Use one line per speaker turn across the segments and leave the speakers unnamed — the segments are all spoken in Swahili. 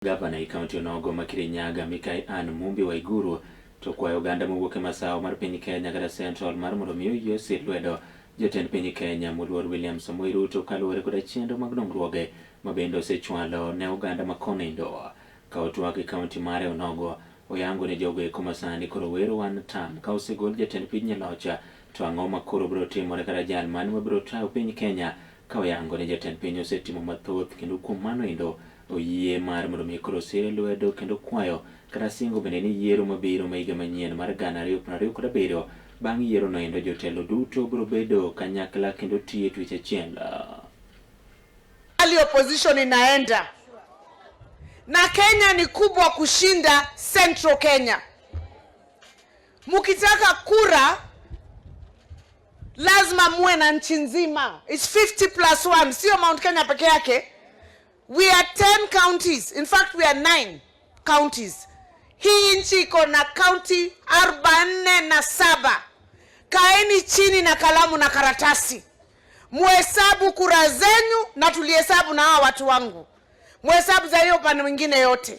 Gavana ikaunti onogo Makirinyaga Mikai Ann Mumbi Waiguru to kwayo oganda mowuok e masawa mar piny Kenya kata Central mar mondo omi oyie osir lwedo jotend piny Kenya moluor William Samoei Ruto kaluwore koda chenro mag dongruoge ma bende osechwalo ne oganda ma konindo. Ka otwak e kaunti mare onogo oyango ne jogo eko masani koro wero wan tam ka osegol jatend piny Nyalocha to ang'o ma koro biro timore kata jal mane mabiro tayo piny Kenya ka oyango ne jatend piny osetimo mathoth kendo kuom mano endo oyie mar mondo mi koro sir lwedo kendo kwayo kata singo bende ni yiero mabiro ma higa manyien mar 2027 bang' yiero no endo jotelo duto biro bedo kanyakla kendo tiyo tich achiel.
Hali opposition inaenda na Kenya ni kubwa kushinda Central Kenya. Mukitaka kura lazima muwe na nchi nzima. It's 50+1, sio Mount Kenya peke yake. We are 10 counties. In fact, we are 9 counties. Hii nchi iko na county 47. Kaeni chini na kalamu na karatasi. Muhesabu kura zenyu na tulihesabu na hawa watu wangu. Muhesabu za hiyo pande mwingine yote.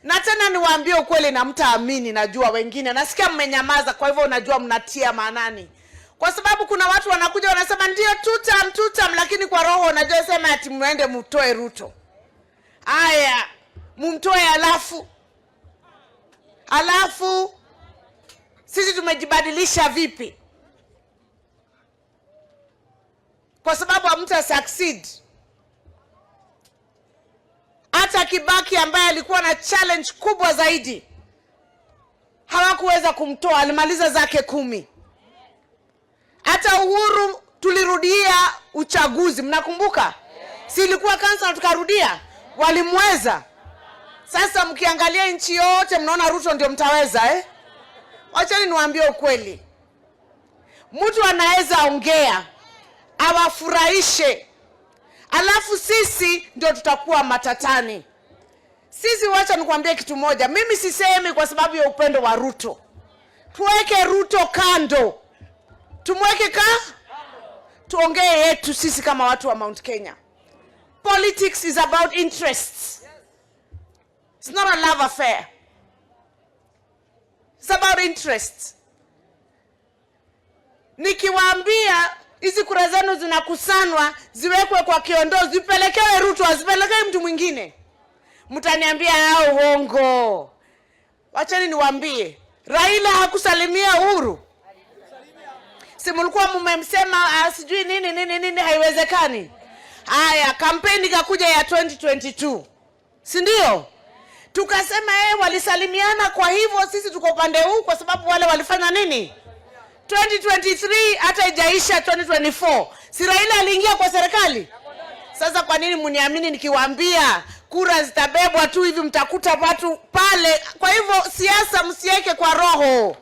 Na tena niwaambie ukweli na mtaamini, najua wengine. Nasikia mmenyamaza, kwa hivyo unajua mnatia maanani. Kwa sababu kuna watu wanakuja wanasema ndio tutam, lakini kwa roho unajua sema ati muende mtoe Ruto. Aya, mumtoe alafu sisi tumejibadilisha vipi? Kwa sababu hamta succeed. Hata Kibaki ambaye alikuwa na challenge kubwa zaidi hawakuweza kumtoa, alimaliza zake 10. Hata Uhuru tulirudia uchaguzi, mnakumbuka? Si ilikuwa kansa tukarudia, walimweza. Sasa mkiangalia nchi yote mnaona Ruto ndio mtaweza Wachani niwaambie ukweli. Mtu anaweza ongea awafurahishe, alafu sisi ndio tutakuwa matatani. Sisi wacha nikwambie kitu moja, mimi sisemi kwa sababu ya upendo wa Ruto. Tuweke Ruto kando. Tumweke tuongee yetu sisi kama watu wa Mount Kenya. Politics is about interests. It's not a love affair. It's about interests. Nikiwaambia hizi kura zenu zinakusanwa ziwekwe kwa kiondoo zipelekewe Ruto, azipelekewe mtu mwingine, mtaniambia hao uongo. Wachani niwaambie, Raila hakusalimia Uhuru. Si mlikuwa mmemsema sijui nini haiwezekani. Haya, kampeni kakuja ya 2022. Si ndio? Tukasema walisalimiana, kwa hivyo sisi tuko upande huu kwa sababu wale walifanya nini? 2023 hata haijaisha 2024. Si Raila aliingia kwa serikali? Sasa kwa nini mniamini nikiwaambia kura zitabebwa tu hivi, mtakuta watu pale? Kwa hivyo siasa msiweke kwa roho.